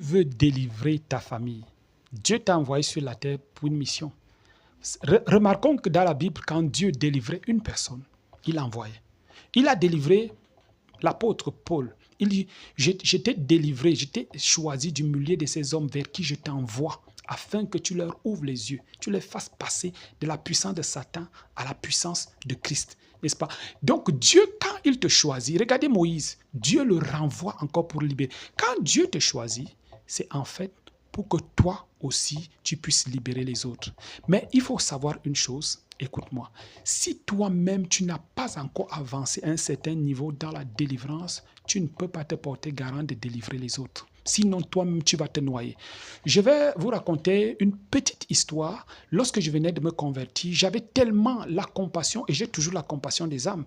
veux délivrer ta famille, Dieu t'a envoyé sur la terre pour une mission. Remarquons que dans la Bible, quand Dieu délivrait une personne, il l'envoyait. Il a délivré l'apôtre Paul. Il dit, je t'ai délivré, je t'ai choisi du milieu de ces hommes vers qui je t'envoie, afin que tu leur ouvres les yeux, tu les fasses passer de la puissance de Satan à la puissance de Christ. N'est-ce pas? Donc Dieu, quand il te choisit, regardez Moïse, Dieu le renvoie encore pour libérer. Quand Dieu te choisit, c'est en fait pour que toi aussi, tu puisses libérer les autres. Mais il faut savoir une chose, écoute-moi, si toi-même, tu n'as pas encore avancé à un certain niveau dans la délivrance, tu ne peux pas te porter garant de délivrer les autres. Sinon, toi-même, tu vas te noyer. Je vais vous raconter une petite histoire. Lorsque je venais de me convertir, j'avais tellement la compassion, et j'ai toujours la compassion des âmes.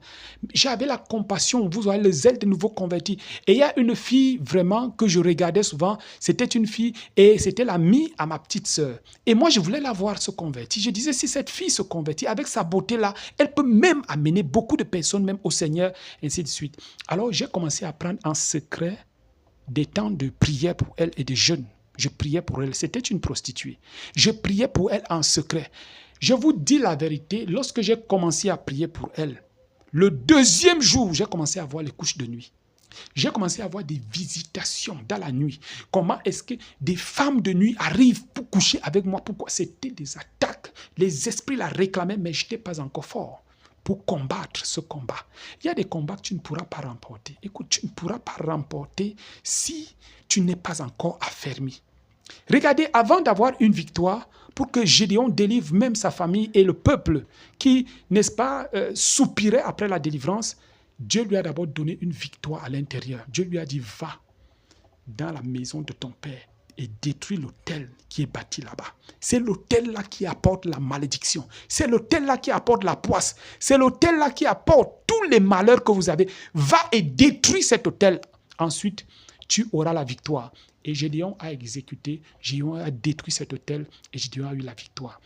J'avais la compassion, vous voyez, le zèle de nouveaux convertis. Et il y a une fille vraiment que je regardais souvent. C'était une fille et c'était l'amie à ma petite sœur. Et moi, je voulais la voir se convertir. Je disais, si cette fille se convertit avec sa beauté-là, elle peut même amener beaucoup de personnes même au Seigneur, ainsi de suite. Alors, j'ai commencé à prendre en secret des temps de prière pour elle et de jeûne. Je priais pour elle. C'était une prostituée. Je priais pour elle en secret. Je vous dis la vérité, lorsque j'ai commencé à prier pour elle, le deuxième jour, j'ai commencé à voir les couches de nuit. J'ai commencé à avoir des visitations dans la nuit. Comment est-ce que des femmes de nuit arrivent pour coucher avec moi? Pourquoi? C'était des attaques. Les esprits la réclamaient, mais je n'étais pas encore fort pour combattre ce combat. Il y a des combats que tu ne pourras pas remporter. Écoute, tu ne pourras pas remporter si tu n'es pas encore affermi. Regardez, avant d'avoir une victoire, pour que Gédéon délivre même sa famille et le peuple qui, n'est-ce pas, soupirait après la délivrance, Dieu lui a d'abord donné une victoire à l'intérieur. Dieu lui a dit, va dans la maison de ton père et détruis l'autel qui est bâti là-bas. C'est l'autel-là qui apporte la malédiction. C'est l'autel-là qui apporte la poisse. C'est l'autel-là qui apporte tous les malheurs que vous avez. Va et détruis cet autel. Ensuite, tu auras la victoire. Et Gédéon a exécuté, Gédéon a détruit cet autel et Gédéon a eu la victoire.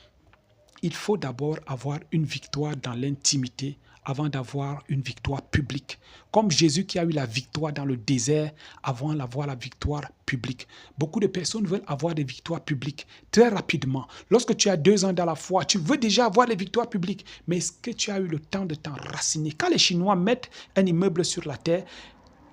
Il faut d'abord avoir une victoire dans l'intimité avant d'avoir une victoire publique. Comme Jésus qui a eu la victoire dans le désert avant d'avoir la victoire publique. Beaucoup de personnes veulent avoir des victoires publiques très rapidement. Lorsque tu as 2 ans dans la foi, tu veux déjà avoir les victoires publiques. Mais est-ce que tu as eu le temps de t'enraciner? Quand les Chinois mettent un immeuble sur la terre,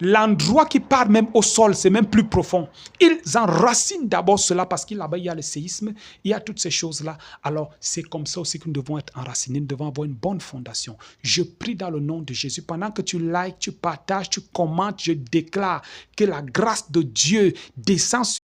l'endroit qui part même au sol, c'est même plus profond. Ils enracinent d'abord cela parce que là-bas, il y a le séisme, il y a toutes ces choses-là. Alors, c'est comme ça aussi que nous devons être enracinés, nous devons avoir une bonne fondation. Je prie dans le nom de Jésus. Pendant que tu likes, tu partages, tu commentes, je déclare que la grâce de Dieu descend sur